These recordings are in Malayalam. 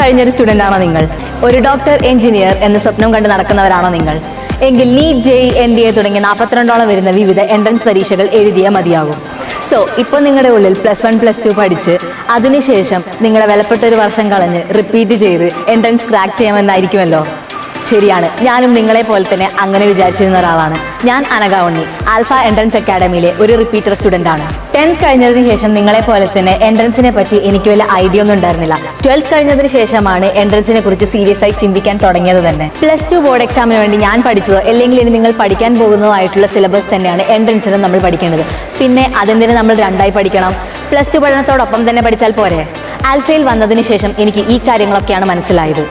കഴിഞ്ഞൊരു സ്റ്റുഡൻ്റ് ആണോ നിങ്ങൾ? ഒരു ഡോക്ടർ, എഞ്ചിനീയർ എന്ന സ്വപ്നം കണ്ട് നടക്കുന്നവരാണോ നിങ്ങൾ? എങ്കിൽ NEET, JEE, NDA തുടങ്ങിയ 42ഓളം വരുന്ന വിവിധ എൻട്രൻസ് പരീക്ഷകൾ എഴുതിയേ മതിയാകും. ഇപ്പോൾ നിങ്ങളുടെ ഉള്ളിൽ +1 +2 പഠിച്ച് അതിനുശേഷം നിങ്ങളുടെ വിലപ്പെട്ട ഒരു വർഷം കളഞ്ഞ് റിപ്പീറ്റ് ചെയ്ത് എൻട്രൻസ് ക്രാക്ക് ചെയ്യാമെന്നായിരിക്കുമല്ലോ. ശരിയാണ്, ഞാനും നിങ്ങളെ പോലെ തന്നെ അങ്ങനെ വിചാരിച്ചിരുന്ന ഒരാളാണ്. ഞാൻ അനഘ ഉണ്ണി, ആൽഫ എൻട്രൻസ് അക്കാഡമിയിലെ ഒരു റിപ്പീറ്റർ സ്റ്റുഡൻ്റ് ആണ്. 10th കഴിഞ്ഞതിന് ശേഷം നിങ്ങളെ പോലെ തന്നെ എൻട്രൻസിനെ പറ്റി എനിക്ക് വല്ല ഐഡിയ ഒന്നും ഉണ്ടായിരുന്നില്ല. 12th കഴിഞ്ഞതിന് ശേഷമാണ് എൻട്രൻസിനെ കുറിച്ച് സീരിയസ് ആയി ചിന്തിക്കാൻ തുടങ്ങിയത് തന്നെ. +2 ബോർഡ് എക്സാമിന് വേണ്ടി ഞാൻ പഠിച്ചതോ അല്ലെങ്കിൽ ഇനി നിങ്ങൾ പഠിക്കാൻ പോകുന്നതോ ആയിട്ടുള്ള സിലബസ് തന്നെയാണ് എൻട്രൻസിനും നമ്മൾ പഠിക്കേണ്ടത്. പിന്നെ അതെന്തിന് നമ്മൾ രണ്ടായി പഠിക്കണം? +2 പഠനത്തോടൊപ്പം തന്നെ പഠിച്ചാൽ പോരെ? ആൽഫയിൽ വന്നതിന് ശേഷം എനിക്ക് ഈ കാര്യങ്ങളൊക്കെയാണ് മനസ്സിലായത്.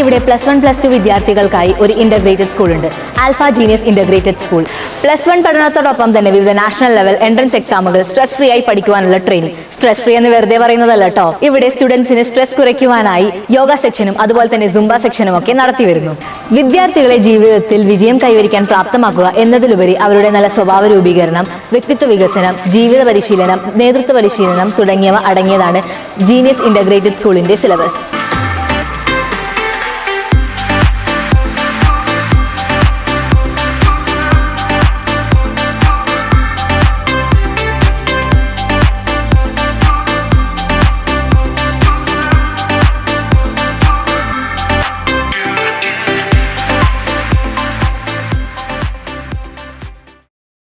ഇവിടെ +1 +2 വിദ്യാർത്ഥികൾക്കായി ഒരു ഇൻ്റഗ്രേറ്റഡ് സ്കൂൾ ഉണ്ട്, ആൽഫ ജീനിയസ് ഇൻ്റഗ്രേറ്റഡ് സ്കൂൾ. +1 പഠനത്തോടൊപ്പം തന്നെ വിവിധ നാഷണൽ ലെവൽ എൻട്രൻസ് എക്സാമുകൾ സ്ട്രെസ് ഫ്രീ ആയി പഠിക്കുവാനുള്ള ട്രെയിനിങ്. സ്ട്രെസ് ഫ്രീ എന്ന് വെറുതെ പറയുന്നതല്ല കേട്ടോ. ഇവിടെ സ്റ്റുഡൻസിന് സ്ട്രെസ് കുറയ്ക്കുവാനായി യോഗ സെക്ഷനും അതുപോലെ തന്നെ സുംബ സെക്ഷനും ഒക്കെ നടത്തി വരുന്നു. വിദ്യാർത്ഥികളെ ജീവിതത്തിൽ വിജയം കൈവരിക്കാൻ പ്രാപ്തമാക്കുക എന്നതിലുപരി അവരുടെ നല്ല സ്വഭാവ രൂപീകരണം, വ്യക്തിത്വ വികസനം, ജീവിത പരിശീലനം, നേതൃത്വ പരിശീലനം തുടങ്ങിയവ അടങ്ങിയതാണ് ജീനിയസ് ഇൻ്റഗ്രേറ്റഡ് സ്കൂളിന്റെ സിലബസ്.